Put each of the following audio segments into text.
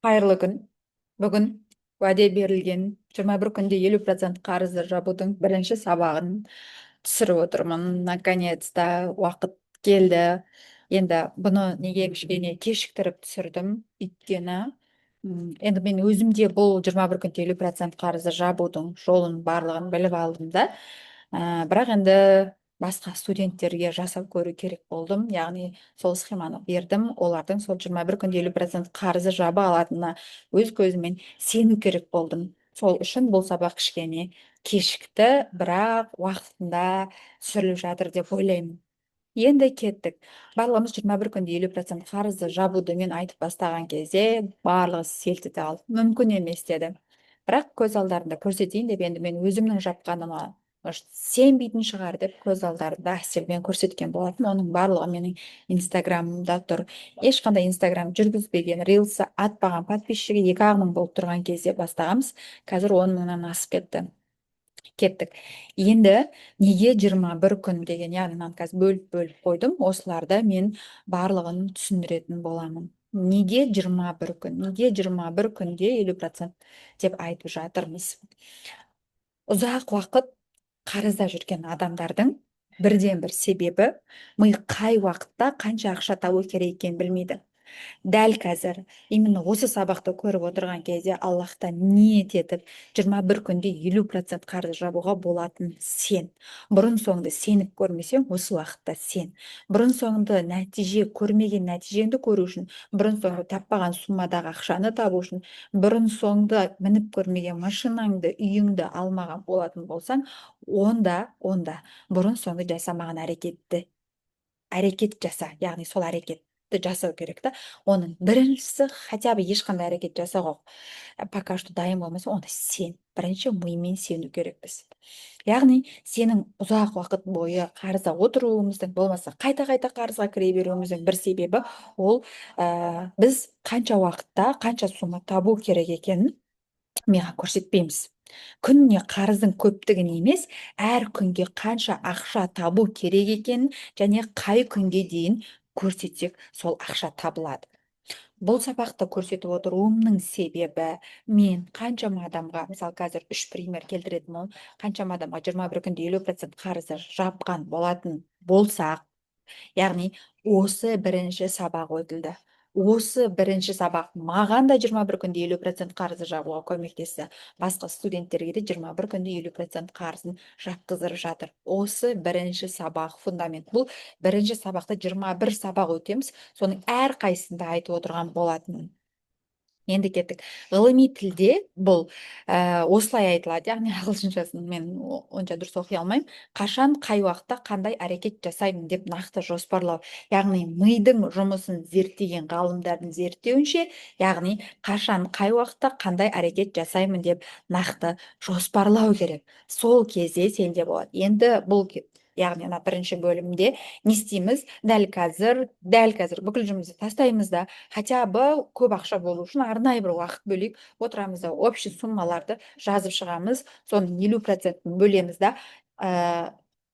Қайырлы күн. Бүгін уәде берілген 21 күнде 50% қарызды жабудың бірінші сабағын түсіріп отырмын. Наконец-то уақыт келді. Енді бұны неге кішкене кешіктіріп түсірдім? Өйткені енді мен өзім де бұл 21 күнде 50% қарызды жабудың жолын барлығын біліп алдым да. Бірақ енді басқа студенттерге жасап көру керек болдым. Яғни сол схеманы бердім. Олардың сол 21 күнде 50% қарызы жаба алатынына өз көзімен сену керек болдым. Сол үшін бұл сабақ кішкене кешікті, бірақ уақытында түсіріліп жатыр деп ойлаймын. Енді кеттік. Барлығымыз 21 күнде 50% қарызды жабуды мен айтып бастаған кезде барлығы селт ете қалды. Мүмкін емес деді. Бірақ көз алдарында көрсетейін деп енді мен өзімнің жапқаныма сенбейтін шығар деп көз алдарында әсермен көрсеткен болатын. Оның барлығы менің инстаграмымда тұр. Ешқандай инстаграм жүргізбеген, рилсы атпаған подписчигі 2-ақ мың болып тұрған кезде бастағанбыз. Қазір 10 мыңнан асып кетті. Кеттік. Енді неге 21 күн деген, яғни мынаны қазір бөліп қойдым. Осыларды мен барлығын түсіндіретін боламын. Неге 21 күн? Неге 21 күнде 50% деп айтып жатырмыз? Ұзақ уақыт қарызда жүрген адамдардың бірден бір себебі ми қай уақытта қанша ақша табу керек екенін білмейді. Дәл қазір именно осы сабақты көріп отырған кезде Аллахтан ниет етіп 21 күнде 50% қарыз жабуға болатын сен. Бұрын соңды сеніп көрмесең, осы уақытта сен. Бұрын соңды нәтиже көрмеген нәтижеңді көру үшін, бұрын соңды таппаған суммадағы ақшаны табу үшін, бұрын соңды мініп көрмеген машинаңды, үйіңді алмаған болатын болсаң, онда бұрын соңды жасамаған әрекет жаса, яғни сол әрекетті жасау керек та. Оның біріншісі хотя бы ешқандай әрекет жасауға пока что дайын болмаса, онда сен бірінші мимен сену керекпіз. Яғни сенің ұзақ уақыт бойы қарызда отыруымыздың, болмаса қайта-қайта қарызға кіре беруіміздің бір себебі ол біз қанша уақытта қанша сумма табу керек екенін миға көрсетпейміз. Күніне қарыздың көптігін емес, әр күнге қанша ақша табу керек екенін және қай күнге дейін көрсетсек, сол ақша табылады. Бұл сабақты көрсетіп отыруымның себебі, мен қаншама адамға, мысалы қазір 3 пример келтіретін боламын, қаншама адамға 21 күнде 50% қарызды жапқан болатын болсақ, яғни осы бірінші сабақ өтілді. Осы бірінші сабақ маған да 21 күнде 50% қарызды жабуға көмектесті. Басқа студенттерге де 21 күнде 50% қарызын жапқыздырып жатыр. Осы бірінші сабақ фундамент. Бұл бірінші сабақта 21 сабақ өтеміз. Соның әрқайсында айтып отырған болатынмын. Енді кеттік. Ғылыми тілде бұл осылай айтылады, яғни ағылшыншасын мен онша дұрыс оқи алмаймын. Қашан, қай уақытта қандай әрекет жасаймын деп нақты жоспарлау. Яғни мидың жұмысын зерттеген ғалымдардың зерттеуінше, яғни қашан, қай уақытта қандай әрекет жасаймын деп нақты жоспарлау керек. Сол кезде сенде болады. Енді бұл яғни бірінші бөлімде не істейміз? Дәл қазір бүкіл жұмысты тастаймыз да, хотя бы көп ақша болу үшін арнайы бір уақыт бөлейік, отырамыз да общий суммаларды жазып шығамыз, соның 50%-ін бөлеміз да,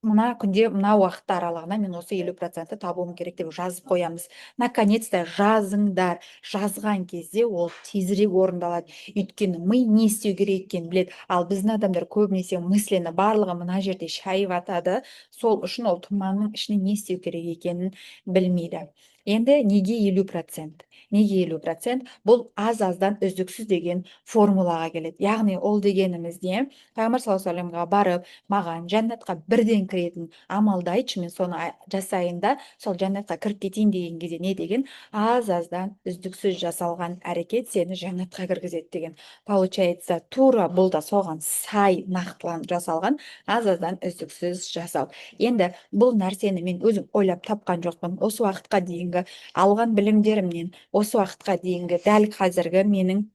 мына күнде мына уақыт аралығына мен осы 50%-ті табуым керек деп жазып қоямыз. Наконец-то жазыңдар. Жазған кезде ол тезірек орындалады. Өйткені ми не істеу керек екенін біледі. Ал біздің адамдар көбінесе мыслені барлығы мына жерде шайып атады. Сол үшін ол тұманның ішіне не істеу керек екенін білмейді. Енді неге 50%? Неге 50%? Бұл аз-аздан үздіксіз деген формулаға келеді. Яғни ол дегеніміз не? Пайғамбар саллаллаху алейхи вассаламға барып, маған жәннатқа бірден кіретін амалды айтшы, мен соны жасайын да, сол жәннатқа кіріп кетейін деген кезде не деген? Аз-аздан үздіксіз жасалған әрекет сені жәннатқа кіргізеді деген. Получается, тура бұл да соған сай нақтыланып жасалған, аз-аздан үздіксіз жасау. Енді бұл нәрсені мен өзім ойлап тапқан жоқпын. Осы уақытқа дейінгі алған білімдерімнен, осы уақытқа дейінгі дәл қазіргі менің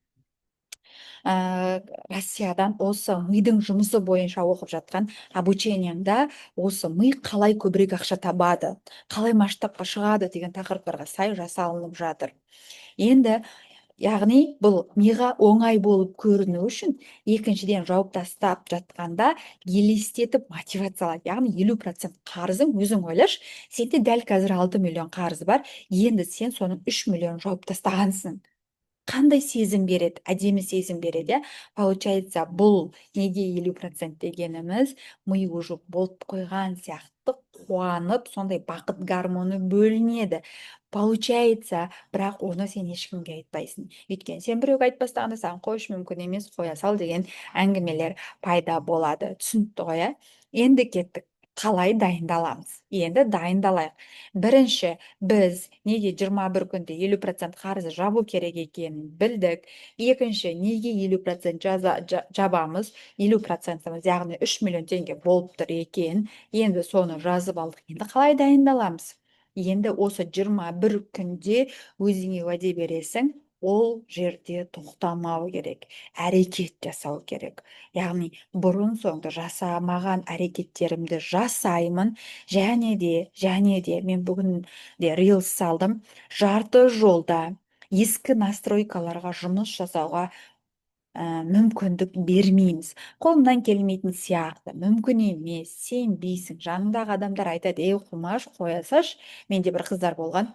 Россиядан осы мидың жұмысы бойынша оқып жатқан обучениямда осы ми қалай көбірек ақша табады, қалай масштабқа шығады деген тақырыптарға сай жасалынып жатыр. Енді яғни бұл миға оңай болып көріну үшін екіншіден жауып тастап жатқанда елестетіп мотивациялайды. Яғни 50% қарызың, өзің ойлашы, сенде дәл қазір 6 миллион қарыз бар, енді сен соның 3 миллион жауып тастағансың. қандай сезім береді? Әдемі сезім береді, иә. Получается, бұл неге 50% дегеніміз, ми уже болып қойған сияқты қуанып, сондай бақыт гормоны бөлінеді. Получается, бірақ оны сен ешкімге айтпайсың. Өйткені сен біреуге айтпастағанда саған қойшы мүмкін емес, қоя сал деген әңгімелер пайда болады. Түсінікті ғой, иә? Енді кеттік. Қалай дайындаламыз? Енді дайындалайық. Бірінші, біз неге 21 күнде 50% қарызы жабу керек екенін білдік. Екінші, неге 50% жабамыз? 50%-іміз, яғни 3 миллион теңге болып тұр екен. Енді соны жазып алдық. Енді қалай дайындаламыз? Енді осы 21 күнде өзіңе уәде бересің, ол жерде тоқтамау керек, әрекет жасау керек. Яғни бұрын соңды жасамаған әрекеттерімді жасаймын, және де мен бүгін де рилс салдым. Жарты жолда ескі настройкаларға жұмыс жасауға мүмкіндік бермейміз. Қолымнан келмейтін сияқты, мүмкін емес, сенбейсің. Жаныңдағы адамдар айтады: ей Құмаш, қоя салшы. Менде бір қыздар болған,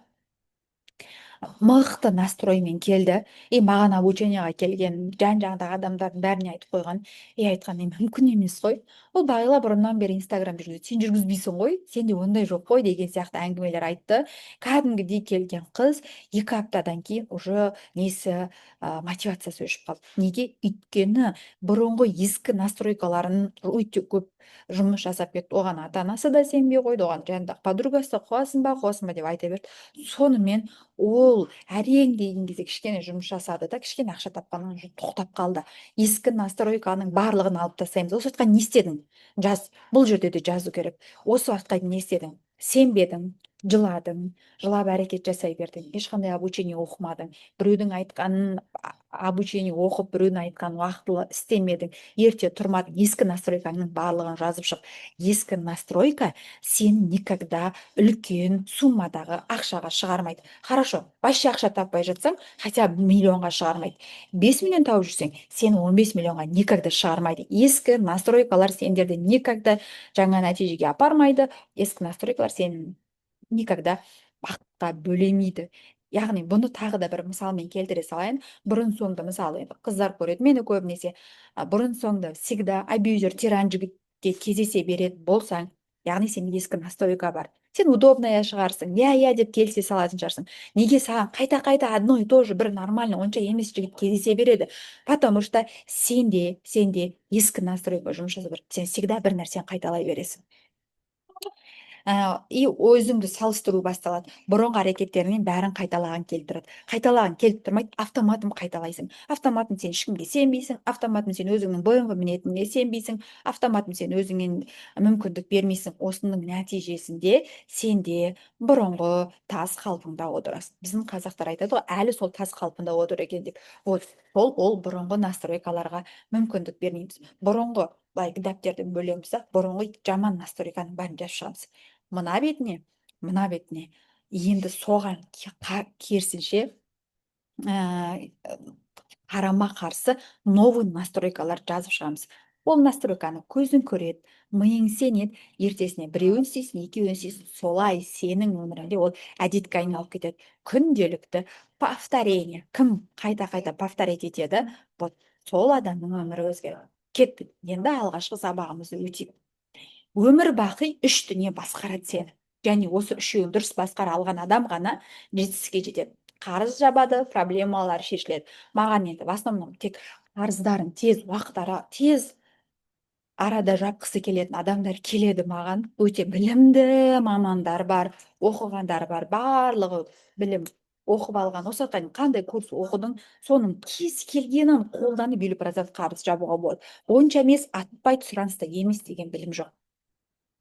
мықты настроймен келді, и маған обучениеға келген жан-жағындағы адамдардың бәріне айтып қойған. Айтқан: мүмкін емес қой, ол бағила бұрыннан бері инстаграм жүргізеді, сен жүргізбейсің ғой, сенде ондай жоқ қой, деген сияқты әңгімелер айтты. Кәдімгідей келген қыз 2 аптадан кейін уже несі, мотивациясы өшіп қалды. Неге? Өйткені бұрынғы ескі настройкаларын өте көп жұмыс жасап кетті. Оған ата анасы да сенбей қойды, оған жанындағы подругасы да қуасың ба деп айта берді. Сонымен ол әрең деген кезде кішкене жұмыс жасады да, кішкене ақша тапқаннан кейін тоқтап қалды. Ескі настройканың барлығын алып тастаймыз. Осы уақытқа не істедің? Жаз. Бұл жерде де жазу керек. Осы уақытқа дейін не істедің? Сенбедің, жыладың, жылап әрекет жасай бердің, ешқандай обучение оқымадың, біреудің айтқанын обучение оқып, біреудің айтқанын уақытылы істемедің, ерте тұрмадың, ескі настройкаңның барлығын жазып шық. Ескі настройка сен никогда үлкен суммадағы ақшаға шығармайды. Хорошо, вообще ақша таппай жатсаң, хотя бы миллионға шығармайды. 5 миллион тауып жүрсең, сен 15 миллионға никогда шығармайды. Ескі настройкалар сендерді никогда жаңа нәтижеге апармайды. Ескі настройкалар сен никогда бақытқа бөлемейді. Яғни бұны тағы да бір мысалмен келтіре салайын. Бұрын соңды, мысалы, енді қыздар көреді мені көбінесе, бұрын соңды всегда абьюзер, тиран жігітке кездесе береді болсаң, яғни сен ескі настройка бар, сен удобная шығарсың, иә деп келісе салатын шығарсың. Неге саған қайта одно и то же бір нормальный, онша емес жігіт кездесе береді? Потому что сенде ескі настройка жұмыс жасап тұр. Сен всегда бір нәрсені қайталай бересің. И өзіңді салыстыру басталады. Бұрынғы әрекеттеріңнен бәрін қайталаған келіп тұрады. Қайталаған келіп тұрмайды, автоматом қайталайсың. Автоматом сен ешкімге сенбейсің, автоматом сен өзіңнің бұрынғы мінетіңе сенбейсің, автоматом сен өзіңнен мүмкіндік бермейсің. Осының нәтижесінде сенде бұрынғы тас қалпыңда отырасың. Біздің қазақтар айтады ғой, әлі сол тас қалпында отыр екен деп. Вот ол бұрынғы настройкаларға мүмкіндік бермейміз. Бұрынғы былай дәптерді бөлеміз да, бұрынғы жаман настройканың бәрін жазып шығамыз. Мына бетіне, енді соған керісінше қарама қарсы новый настройкалар жазып шығамыз. Ол настройканы көзің көреді, миың сенеді, ертесіне біреуін істейсің, екеуін істейсің, солай сенің өміріңде ол әдетке айналып кетеді. Күнделікті повторение. Кім қайта повторять етеді, вот сол адамның өмірі өзгереді. Кеттік, енді алғашқы сабағымызды өтейік. Өмір бақи 3 дүние басқарады сені. Және осы үшеуін дұрыс басқара алған адам ғана жетістікке жетеді. Қарыз жабады, проблемалар шешіледі. Маған енді в основном тек қарыздарын тез арада жапқысы келетін адамдар келеді маған. Өте білімді мамандар бар, оқығандар бар, барлығы білім оқып алған. Осы қандай курс оқыдың, соның кез келгенін қолданып 50% қарыз жабуға болады. Онша емес, атпайды, сұраныста емес деген білім жоқ.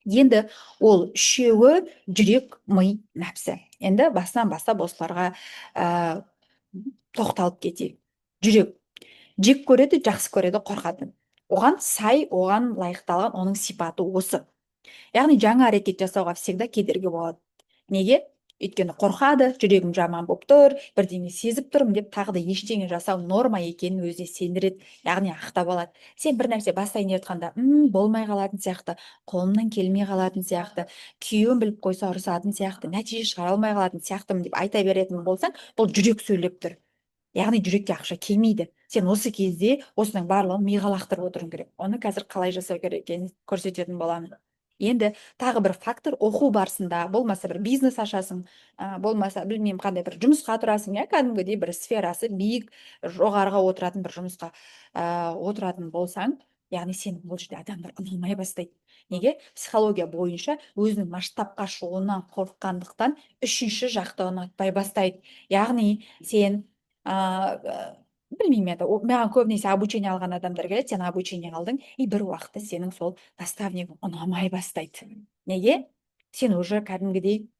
Енді ол үшеуі жүрек, ми, нәпсі. Енді басынан бастап осыларға тоқталып кетейік. Жүрек жек көреді, жақсы көреді, қорқады. Оған сай, оған лайықталған оның сипаты осы. Яғни жаңа әрекет жасауға всегда кедергі болады. Неге? Өйткені қорқады, жүрегім жаман болып тұр, бірдеңе сезіп тұрмын деп тағы да ештеңе жасау норма екенін өзіне сендіреді, яғни ақтап алады. Сен бір нәрсе бастайын деп жатқанда, болмай қалатын сияқты, қолымнан келмей қалатын сияқты, күйеуім біліп қойса ұрысатын сияқты, нәтиже шығара алмай қалатын сияқтымын деп айта беретін болсаң, бұл жүрек сөйлеп тұр. яғни жүрекке ақша келмейді. Сен осы кезде осының барлығын миға лақтырып отыруың керек. Оны қазір қалай жасау керек екенін көрсететін боламын. Енді тағы бір фактор, оқу барысында болмаса бір бизнес ашасың, болмаса білмеймін қандай бір жұмысқа тұрасың, иә, кәдімгідей бір сферасы биік жоғарыға отыратын бір жұмысқа отыратын болсаң, яғни сен бұл жерде адамдар ұнамай бастайды. Неге? Психология бойынша өзінің масштабқа шығуынан қорыққандықтан үшінші жақты ұнатпай бастайды. Яғни сен білмеймін, енді маған көбінесе обучение алған адамдар келеді, сен обучение алдың, и бір уақытта сенің сол наставнигің ұнамай бастайды. Неге? Сен уже кәдімгідей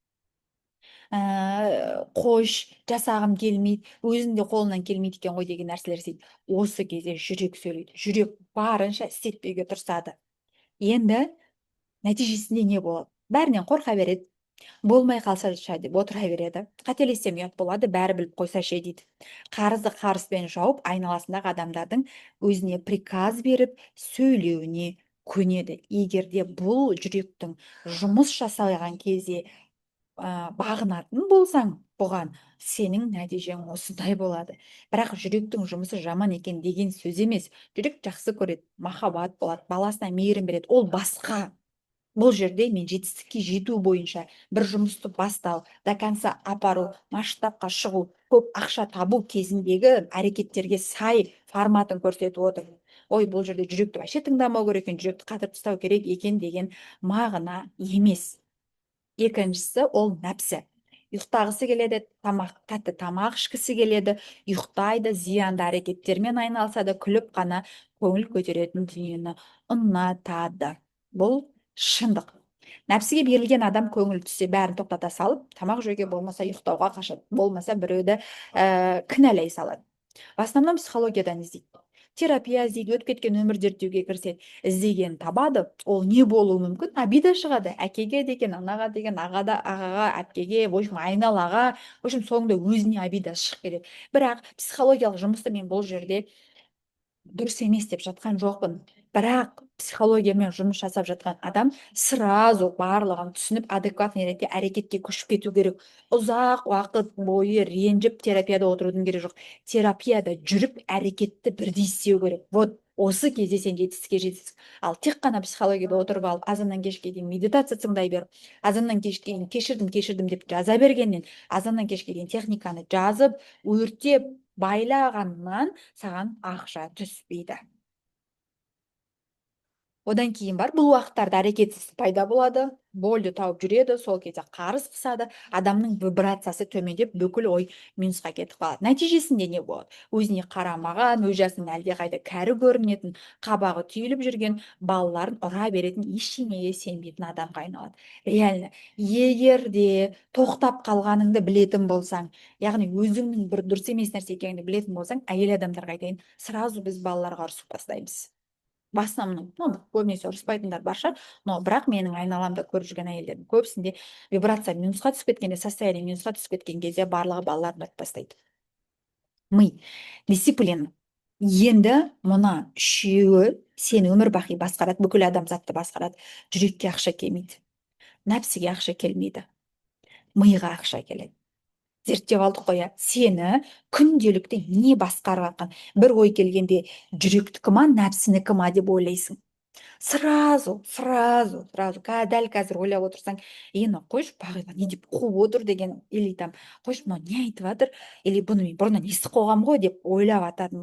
қош, жасағым келмейді, өзінің де қолынан келмейді екен ғой деген нәрселер істейді. Осы кезде жүрек сөйлейді. Жүрек барынша істетпеуге тырысады. Енді нәтижесінде не болады? Бәрінен қорқа береді. Болмай қалса ше деп отыра береді. Қателессем ұят болады, бәрі біліп қойса ше дейді. Қарызды қарыспен жауып, айналасындағы адамдардың өзіне приказ беріп сөйлеуіне көнеді. Егер де бұл жүректің жұмыс жасаған кезде бағынатын болсаң, бұған сенің нәтижең осындай болады. Бірақ жүректің жұмысы жаман екен деген сөз емес. Жүрек жақсы көреді, махаббат болады, баласына мейірім береді, ол басқа. Бұл жерде мен жетістікке жету бойынша бір жұмысты бастау, до конца апару, масштабқа шығу, көп ақша табу кезіндегі әрекеттерге сай форматын көрсетіп отыр. Ой, бұл жерде жүректі вообще тыңдамау керек екен, жүректі қатырып тастау керек екен деген мағына емес. Екіншісі ол нәпсі. Ұйықтағысы келеді, тәтті тамақ ішкісі келеді, ұйықтайды, зиянды әрекеттермен айналысады, күліп қана көңіл көтеретін дүниені ұнатады. Бұл шындық. Нәпсіге берілген адам көңіл түссе бәрін тоқтата салып, тамақ жеуге болмаса ұйықтауға қашады, болмаса біреуді кінәлай салады. В основном психологиядан іздейді. Терапия іздейді, өтіп кеткен өмір зерттеуге кіріседі. Іздеген табады, ол не болуы мүмкін? Обида шығады, әкеге деген, анаға деген, ағаға, әпкеге, в общем, айналаға, в общем, соңында өзіне обида шығып келеді. Бірақ психологиялық жұмысты мен бұл жерде дұрыс емес деп жатқан жоқпын. Бірақ психологиямен жұмыс жасап жатқан адам сразу барлығын түсініп, адекватный ретте әрекетке көшіп кету керек. Ұзақ уақыт бойы ренжіп терапияда отырудың керегі жоқ. Терапияда жүріп әрекетті бірдей істеу керек. Вот осы кезде сен жетістікке жетесің. Ал тек қана психологияда отырып алып, азаннан кешке дейін медитация тыңдай беріп, азаннан кешке дейін кешірдім деп жаза бергеннен, азаннан кешке дейін техниканы жазып, өртеп, байлағаннан саған ақша түспейді. Одан кейін бар, бұл уақыттарда әрекетсіз пайда болады, больді тауып жүреді, сол кезде қарыз қысады, адамның вибрациясы төмендеп, бүкіл ой минусқа кетіп қалады. Нәтижесінде не болады? Өзіне қарамаған, өз жасынан әлдеқайда кәрі көрінетін, қабағы түйіліп жүрген, балаларын ұра беретін, ештеңеге сенбейтін адамға айналады. Реально, егер де тоқтап қалғаныңды білетін болсаң, яғни өзіңнің бір дұрыс емес нәрсе екеніңді білетін болсаң, әйел адамдарға айтайын, сразу біз балаларға ұрысып бастаймыз. В основном, көбінесе ұрыспайтындар бар шығар, но бірақ менің айналамда көріп жүрген әйелдердің көбісінде вибрация минусқа түсіп кеткенде, состояние минусқа түсіп кеткен кезде барлығы балаларын ұрып бастайды. Ми, дисциплина. Енді мына үшеуі сен өмір бақи басқарады, бүкіл адамзатты басқарады. Жүрекке ақша келмейді, нәпсіге ақша келмейді, миға ақша келеді. Зерттеп алдық қой, сені күнделікті не басқарып жатқан? Бір ой келгенде жүректікі ма, нәпсінікі ма деп ойлайсың. Сразу дәл қазір ойлап отырсаң, мынау қойшы, бағила не деп қуып отыр деген, или там қойшы, мынау не айтып жатыр, или бұны мен бұрыннан естіп қойғам ғой деп ойлап жататын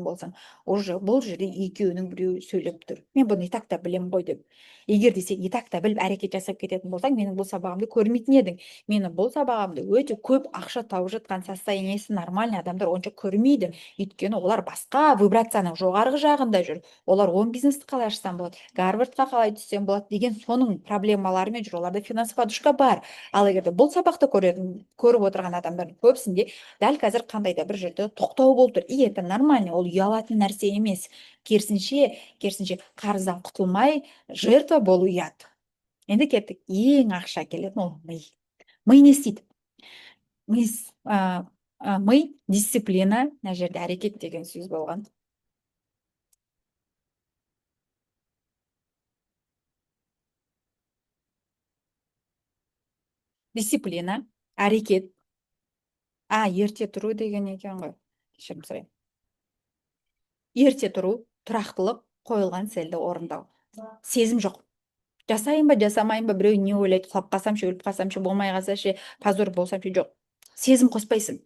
болсаң, уже бұл жерде екеуінің біреуі сөйлеп тұр. Мен бұны и так та білем ғой деп. Егер де сен и так та біліп әрекет жасап кететін болсаң, менің бұл сабағымды көрмейтін едің. Мені бұл сабағымды өте көп ақша тауып жатқан состояниесі нормальный адамдар онша көрмейді. Өйткені олар басқа вибрацияның жоғарғы жағында жүр. Олар бизнесті қалай ашсам болады, Гарвардқа қалай түссем болады деген соның проблемаларымен жүр. Оларда финансовая подушка бар. Ал егер де бұл сабақты көріп отырған адамдардың көбісінде дәл қазір қандай да бір жерде тоқтау болып тұр. И это нормально, ол ұялатын нәрсе емес. Керісінше қарыздан құтылмай жертва болу ұят. Енді кеттік, ең ақша келетін ол ми. Ми не істейді? Ми дисциплина, мына жерде әрекет деген сөз болған. Дисциплина, әрекет, ерте тұру деген екен ғой. Кешірім сұраймын. Ерте тұру, тұрақтылық, қойылған целді орындау. Сезім жоқ. Жасайын ба, жасамайын ба, біреу не ойлайды, құлап қалсам ше, өліп қалсам ше, болмай қалса ше, позор болсам ше, жоқ. Сезім қоспайсың.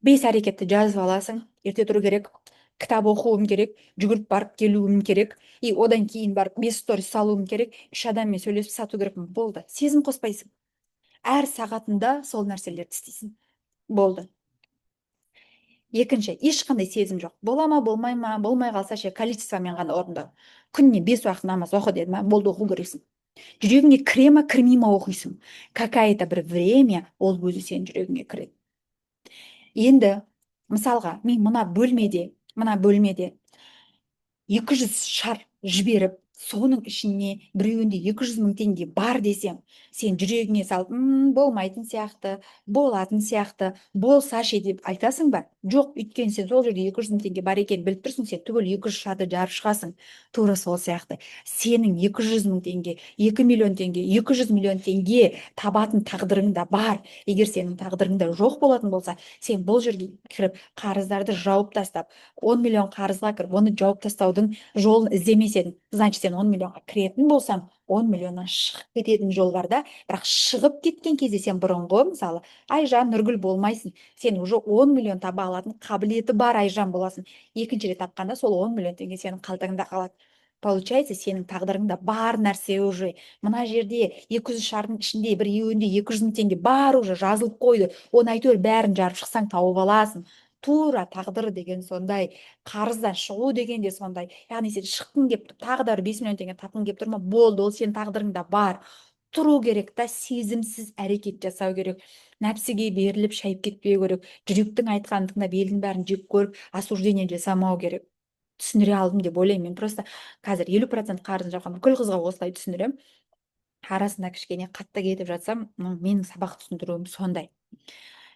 5 әрекетті жазып аласың, ерте тұру керек, кітап оқуым керек, жүгіріп барып келуім керек, и одан кейін барып 5 сторис салуым керек, 3 адаммен сөйлесіп сату керекпін. Болды. Сезім қоспайсың. Әр сағатында сол нәрселерді істейсің. Болды. Екінші, ешқандай сезім жоқ. Бола ма, болмай ма, болмай қалса ше, количествомен ғана орындау. Күніне 5 уақыт намаз оқы деді ма, болды, оқу керексің. Жүрегіңе кіре ма, кірмей ма оқисың. Какая-то бір время ол өзі сенің жүрегіңе кіреді. Енді мысалға мен мына бөлмеде 200 шар жіберіп, соның ішіне біреуінде 200 мың теңге бар десем, сен жүрегіңе салып, болмайтын сияқты, болатын сияқты, болса ше деп айтасың ба? Жоқ, өйткені сен сол жерде 200 мың теңге бар екенін біліп тұрсың, сен түгел 200 шарды жарып шығасың. Тура сол сияқты. Сенің 200 мың теңге, 2 миллион теңге, 200 миллион теңге табатын тағдырыңда бар. Егер сенің тағдырыңда жоқ болатын болса, сен бұл жерге кіріп, қарыздарды жауып тастап, 10 миллион қарызға кіріп, оны жауып тастаудың жолын іздемес едің. Значит, сен 10 миллионға кіретін болсаң, 10 миллионнан шығып кететін жол бар да, бірақ шығып кеткен кезде сен бұрынғы, мысалы, Айжан Нұргүл болмайсың. Сен уже 10 миллион таба алатын қабілеті бар Айжан боласың. Екінші рет тапқанда сол 10 миллион теңге сенің қалтаңда қалады. Получается, сенің тағдырыңда бар нәрсе уже. Мына жерде 200 шардың ішінде біреуінде 200 мың теңге бар, уже жазылып қойды. Оны әйтеуір бәрін жарып шықсаң тауып аласың. Тура тағдыр деген сондай, қарыздан шығу деген де сондай. Яғни сен шыққың келіп тұр, тағы да 5 миллион теңге тапқың келіп тұр ма, болды, ол сенің тағдырыңда бар. Тұру керек та, сезімсіз әрекет жасау керек. Нәпсіге беріліп шайып кетпеу керек. Жүректің айтқанын тыңдап, елдің бәрін жек көріп, осуждение жасамау керек. Түсіндіре алдым деп ойлаймын. Мен просто қазір 50% қарызын жапқан бүкіл қызға осылай түсіндіремін. Арасында кішкене қатты кетіп жатсам, менің сабақ түсіндіруім сондай.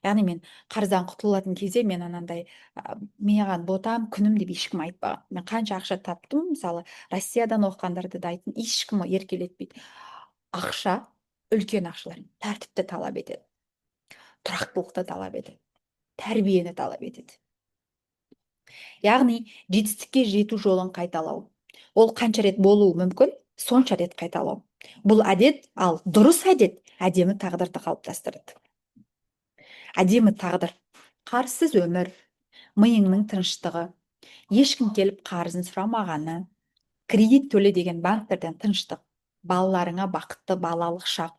Яғни мен қарыздан құтылатын кезде мен анандай маған ботам күнім деп ешкім айтпаған. Мен қанша ақша таптым, мысалы Россиядан оқығандарды да айттым, ешкім еркелетпейді. Ақша, үлкен ақшалар тәртіпті талап етеді, тұрақтылықты талап етеді, тәрбиені талап етеді. Яғни жетістікке жету жолын қайталау. Ол қанша рет болуы мүмкін, сонша рет қайталау. Бұл әдет, ал дұрыс әдет әдемі тағдырды қалыптастырады. Әдемі тағдыр, қарсыз өмір, миыңның тыныштығы, ешкім келіп қарызын сұрамағаны, кредит төле деген банктерден тыныштық, балаларыңа бақытты балалық шақ,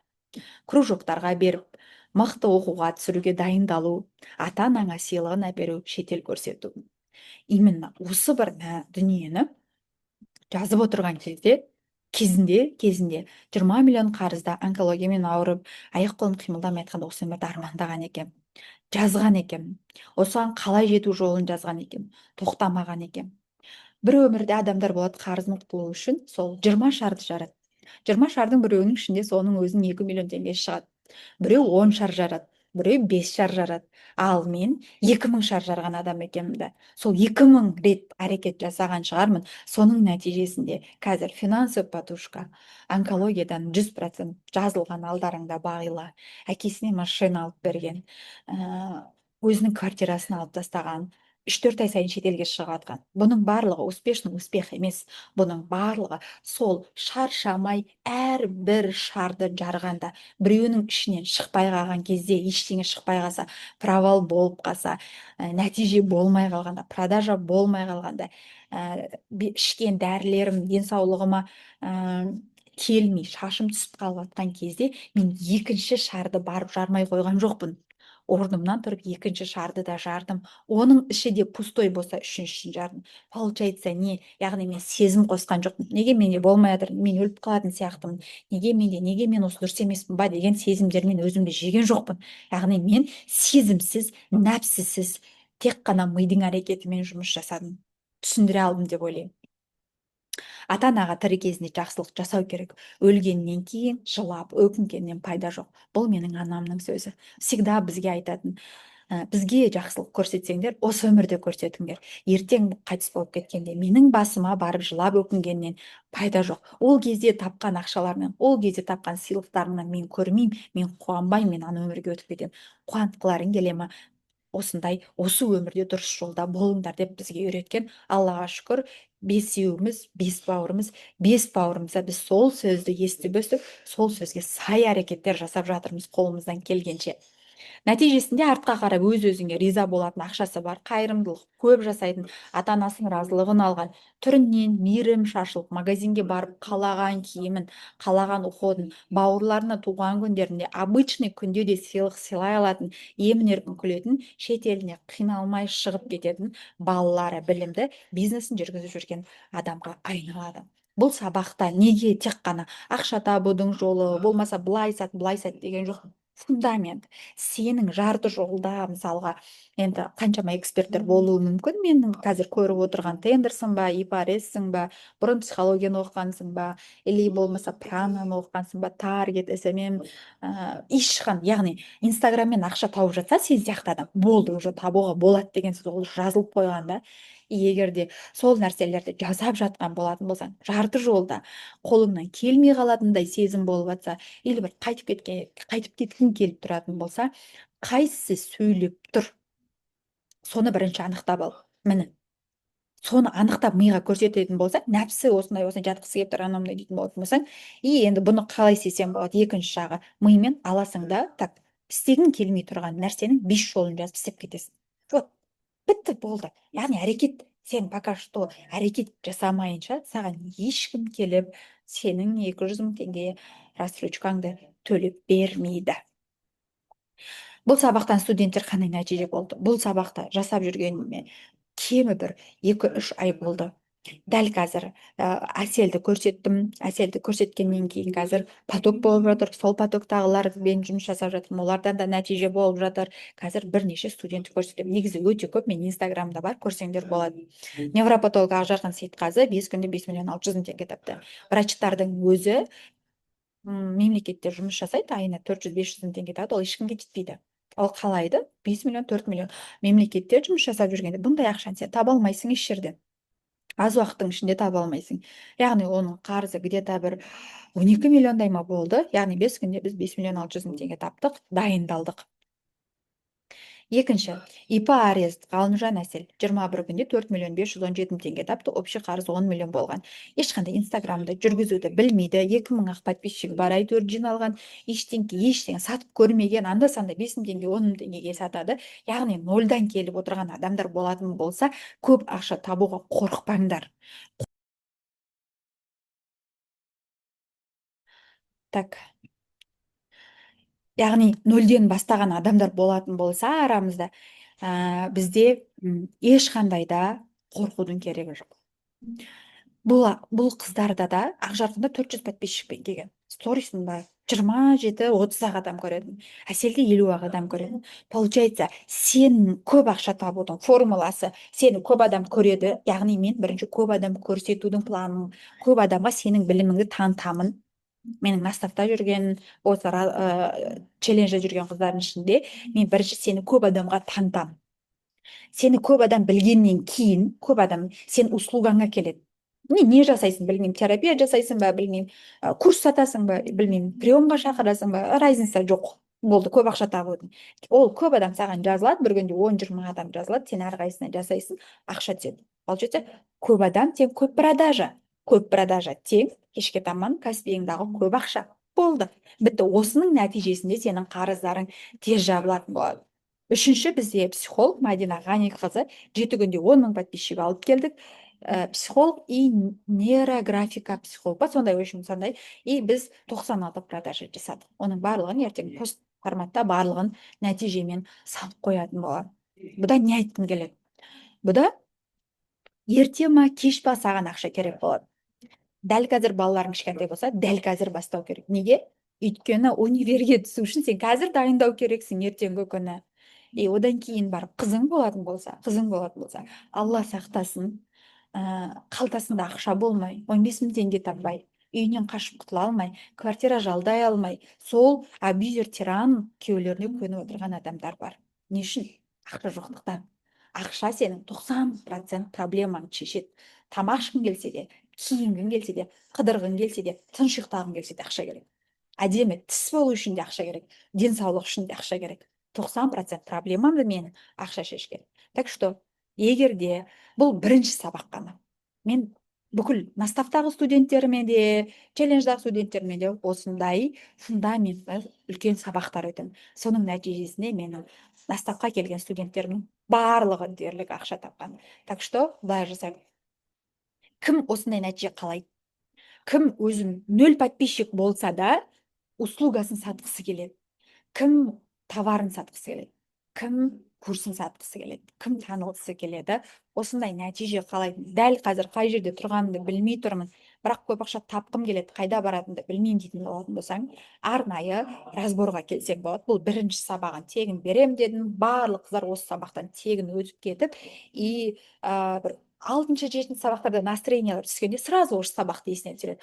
кружоктарға беріп, мықты оқуға түсіруге дайындалу, ата анаңа сыйлығын әперу, шетел көрсету. Именно осы бір дүниені жазып отырған кезінде 20 миллион қарызда онкологиямен ауырып, аяқ қолын қимылдамай айтқанда осы өмірді армандаған екен, жазған екен, осыған қалай жету жолын жазған екен, тоқтамаған екен. Бір өмірде адамдар болады, қарызын құтылу үшін сол 20 шарды жарады. 20 шардың біреуінің ішінде соның өзінің 2 миллион теңгесі шығады. Біреу 10 шар жарады, біреу 5 шар жарады. Ал мен 2000 шар жарған адам екенмін да. Сол 2000 рет әрекет жасаған шығармын. Соның нәтижесінде қазір финансовый подушка, онкологиядан 100% жазылған, алдарыңда бағила. Әкесіне машина алып берген, өзінің квартирасын алып тастаған, 3-4 ай сайын шетелге шығып. Бұның барлығы успешный успех емес. Бұның барлығы сол шаршамай әрбір шарды жарғанда, біреуінің ішінен шықпай қалған кезде, ештеңе шықпай қалса, провал болып қалса, нәтиже болмай қалғанда, продажа болмай қалғанда, ішкен дәрілерім денсаулығыма келмей, шашым түсіп қалып жатқан кезде, мен екінші шарды барып жармай қойған жоқпын. Орнымнан тұрып екінші шарды да жардым. Оның іші де пустой болса, үшіншісін жардым. Получается не? Яғни мен сезім қосқан жоқпын. Неге менде болмай жатыр? Мен өліп қалатын сияқтымын. Неге мен осы дұрыс емеспін ба деген сезімдермен өзімді жеген жоқпын. Яғни мен сезімсіз, нәпсісіз, тек қана мидың әрекетімен жұмыс жасадым. Түсіндіре алдым деп ойлаймын. Ата анаға тірі кезінде жақсылық жасау керек. Өлгеннен кейін жылап, өкінгеннен пайда жоқ. Бұл менің анамның сөзі. Всегда бізге айтатын, бізге жақсылық көрсетсеңдер, осы өмірде көрсетіңдер. Ертең қайтыс болып кеткенде менің басыма барып жылап өкінгеннен пайда жоқ. Ол кезде тапқан ақшалармен, ол кезде тапқан сыйлықтарыңнан мен көрмеймін, мен қуанбаймын, мен ана өмірге өтіп кетемін. Қуантқыларың келе ма? осындай, осы өмірде дұрыс жолда болыңдар деп бізге үйреткен. Аллаға шүкір, бесеуіміз бес бауырымыз, бес бауырымызда біз сол сөзді естіп өстіп, сол сөзге сай әрекеттер жасап жатырмыз қолымыздан келгенше. Нәтижесінде артқа қарап өз-өзіңе риза болатын ақшасы бар, қайырымдылық көп жасайтын, ата-анасының разылығын алған, түрінен мейірім шашылып, магазинге барып қалаған киімін, қалаған уходын, бауырларына туған күндерінде, обычный күнде де сыйлық сыйлай алатын, емін-еркін күлетін, шет еліне қиналмай шығып кететін, балалары білімді, бизнесін жүргізіп жүрген адамға айналады. Бұл сабақта неге тек қана ақша табудың жолы, болмаса былай сат, былай сат деген жоқ. Фундамент. Сенің жарты жолда мысалға, енді қаншама эксперттер болуы мүмкін, менің қазір көріп отырған Тендерсің ба, ипарессің ба, бұрын психологияны оқығансың ба, или болмаса прананы оқығансың ба, таргет, СММ, яғни инстаграммен ақша тауып жатса, сен сияқты адам болды, уже табуға болады деген сөз, ол жазылып қойған да. Егер де сол нәрселерді жасап жатқан болатын болсаң, жарты жолда қолыңнан келмей қалатындай сезім болып жатса, или бір қайтып кеткің келіп тұратын болса, қайсысы сөйлеп тұр, соны бірінші анықтап ал. Міне, соны анықтап миға көрсететін болса, нәпсі осындай жатқысы келіп тұр, анау дейтін болатын болсаң, и енді бұны қалай істесем болады, екінші жағы, мимен аласың да, так, істегің келмей тұрған нәрсенің 5 жолын жазып істеп кетесің. Вот, бітті, болды. Яғни әрекет, сен пока что әрекет жасамайынша саған ешкім келіп сенің 200 мың теңге рассрочкаңды төлеп бермейді. Бұл сабақтан студенттер қандай нәтиже болды? Бұл сабақта жасап жүргеніме кемі бір 2-3 ай болды. Дәл қазір әселді көрсеттім. Әселді көрсеткеннен кейін қазір поток болып жатыр. Сол потоктағылармен жұмыс жасап жатырмын. Олардан да нәтиже болып жатыр. Қазір бірнеше студент көрсетемін. Негізі өте көп, мен инстаграмда бар, көрсеңдер болады. Невропатолог Ақжарқын Сейітқазы 5 күнде 5 миллион 600 мың теңге тапты. Врачтардың өзі мемлекетте жұмыс жасайды, айына 400-500 мың теңге табады, ол ешкімге жетпейді. Ол қалайды 5 миллион 4 миллион. Мемлекетте жұмыс жасап жүргенде бұндай ақшаны сен таба алмайсың еш жерде. Аз уақыттың ішінде таба алмайсың. Яғни оның қарызы где-то бір 12 миллиондай ма болды. Яғни 5 күнде біз 5 миллион 600 мың теңге таптық, дайындалдық. Екінші, ИП арест Ғалымжан Әсел 21 күнде 4 миллион 517 мың теңге тапты, общий қарыз 10 миллион болған. Ешқандай инстаграмды жүргізуді білмейді, 2000 ақ подписчигі бар, әйтеуір жиналған, ештеңе сатып көрмеген, анда-санда 5 мың теңге 10 мың теңгеге сатады. Яғни нольдан келіп отырған адамдар болатын болса, көп ақша табуға қорықпаңдар. Так, яғни нөлден бастаған адамдар болатын болса арамызда, бізде ешқандай да қорқудың керегі жоқ. Бұл қыздарда да Ақжарқында 400 подписчикпен келген. Сторисында 27-30 адам көреді. Әселде 50 адам көреді. Получается, сен көп ақша табудың формуласы, сені көп адам көреді. Яғни мен бірінші көп адам көрсетудің планым, көп адамға сенің біліміңді танытамын. Менің наставта жүрген, осы челленджде жүрген қыздардың ішінде мен бірінші сені көп адамға танытамын. Сені көп адам білгеннен кейін, көп адам сен услугаңа келеді. Не жасайсың, білмеймін, терапия жасайсың ба, білмеймін, курс сатасың ба, білмеймін, приемға шақырасың ба, разница жоқ. Болды, көп ақша табудың. Ол көп адам саған жазылады, бір күнде 10-20 адам жазылады, сен әрқайсысына жасайсың, ақша түседі. Получается, көп адам тең көп продажа. Көп продажа тең кешке таман каспиіңдағы көп ақша. Болды. Бітті. Осының нәтижесінде сенің қарыздарың тез жабылатын болады. Үшінші, бізде психолог Мадина Ғаниқызы 7 күнде 10 мың подписчик алып келдік. Психолог и нейрографика психолог ба, сондай, сондай. И біз 96 продажа жасадық. Оның барлығын ертең пост форматта барлығын нәтижемен салып қоятын болады. Бұда не айтқым келеді? Бұда ерте ма кеш па саған ақша керек болады. Дәл қазір балаларың кішкентай болса, дәл қазір бастау керек. Неге? Өйткені универге түсу үшін сен қазір дайындау керексің ертеңгі күні. Одан кейін барып қызың болатын болса, Алла сақтасын, қалтасында ақша болмай, 15 мың теңге таппай, үйінен қашып құтыла алмай, квартира жалдай алмай, сол абьюзер, тиран күйеулеріне көніп отырған адамдар бар. Не үшін? Ақша жоқтықтан. Ақша сенің 90% проблемаңды шешеді. Тамақ ішкің келсе де, киінгің келсе де, қыдырғың келсе де, тыныш ұйықтағың келсе де ақша керек. Әдемі тіс болу үшін де ақша керек, денсаулық үшін де ақша керек. 90% проблемамды мен ақша шешкен. Так что егерде бұл бірінші сабақ қана, мен бүкіл наставтағы студенттеріме де, челлендждағы студенттеріме де осындай фундаментті үлкен сабақтар өтемін. Соның нәтижесінде менің наставқа келген студенттерімнің барлығы дерлік ақша тапқан. Так что былай жасайық. Кім осындай нәтиже қалайды? Кім өзім 0 подписчик болса да услугасын сатқысы келеді? Кім товарын сатқысы келеді? Кім курсын сатқысы келеді? Кім танылғысы келеді? Осындай нәтиже қалайды. Дәл қазір қай жерде тұрғанымды білмей тұрмын, бірақ көп ақша тапқым келеді, қайда баратынымды білмеймін дейтін болатын болсаң, арнайы разборға келсең болады. Бұл бірінші сабағын тегін берем дедім. Барлық қыздар осы сабақтан тегін өтіп кетіп, и бір 6-7 сабақтарда настроениялар түскенде сразу осы сабақты есіне түсіреді.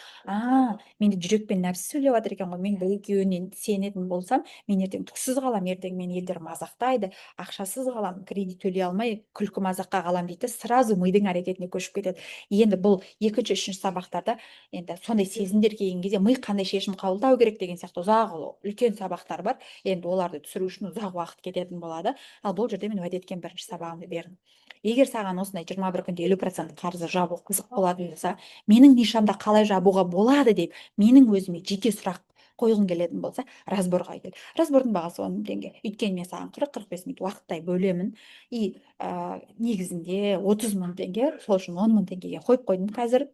Менде жүрекпен нәпсі сөйлеп жатыр екен ғой, мен бұл екеуіне сенетін болсам, мен ертең түксіз қалам, ертең мен елдер мазақтайды, ақшасыз қалам, кредит төлей алмай күлкі мазаққа қалам дейді, сразу мидың әрекетіне көшіп кетеді. Енді бұл 2-3 сабақтарда енді сондай сезімдер келген кезде ми қандай шешім қабылдау керек деген сияқты ұзақ үлкен сабақтар бар. Енді оларды түсіру үшін ұзақ уақыт кететін болады. Ал бұл жерде мен уәде еткен бірінші сабағымды бердім. Егер саған осындай 21 күнде 50% қарызы жабу қызық болатын болса, менің нишамда қалай жабуға болады деп менің өзіме жеке сұрақ қойғың келетін болса, разборға кел. Разбордың бағасы 10 000 теңге. Өйткені мен саған 40-45 минут уақыттай бөлемін. И негізінде 30 000 теңге, сол үшін 10 000 теңгеге қойып қойдым қазір.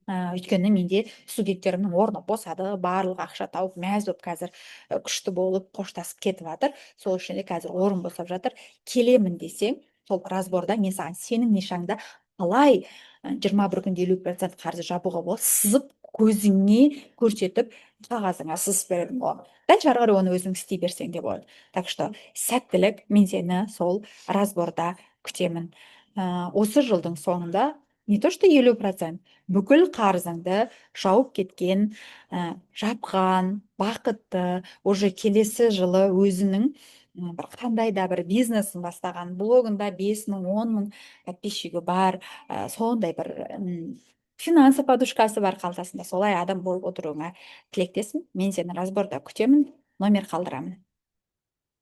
Өйткені менде студенттерімнің орны босады, барлық ақша тауып мәз болып қазір күшті болып қоштасып кетіп жатыр. Сол үшін де қазір орын босап жатыр. Келемін десең, сол разборда мен саған сенің нишаңда қалай 21 күнде 50% қарызы жабуға болады, сызып көзіңе көрсетіп қағазыңа сызып беретін боламын. Дәл ары қарай оны өзің істей берсең де болады. Так что сәттілік, мен сені сол разборда күтемін. Осы жылдың соңында не то что 50%, бүкіл қарызыңды жауып кеткен, жапқан, бақытты, уже келесі жылы өзінің бір қандай да бір бизнесін бастаған, блогында 5 000, 10 000 подписчигі бар, сондай бір финансы подушкасы бар қалтасында, солай адам болып отыруыңа тілектеспін. Мен сені разборда күтемін, номер қалдырамын.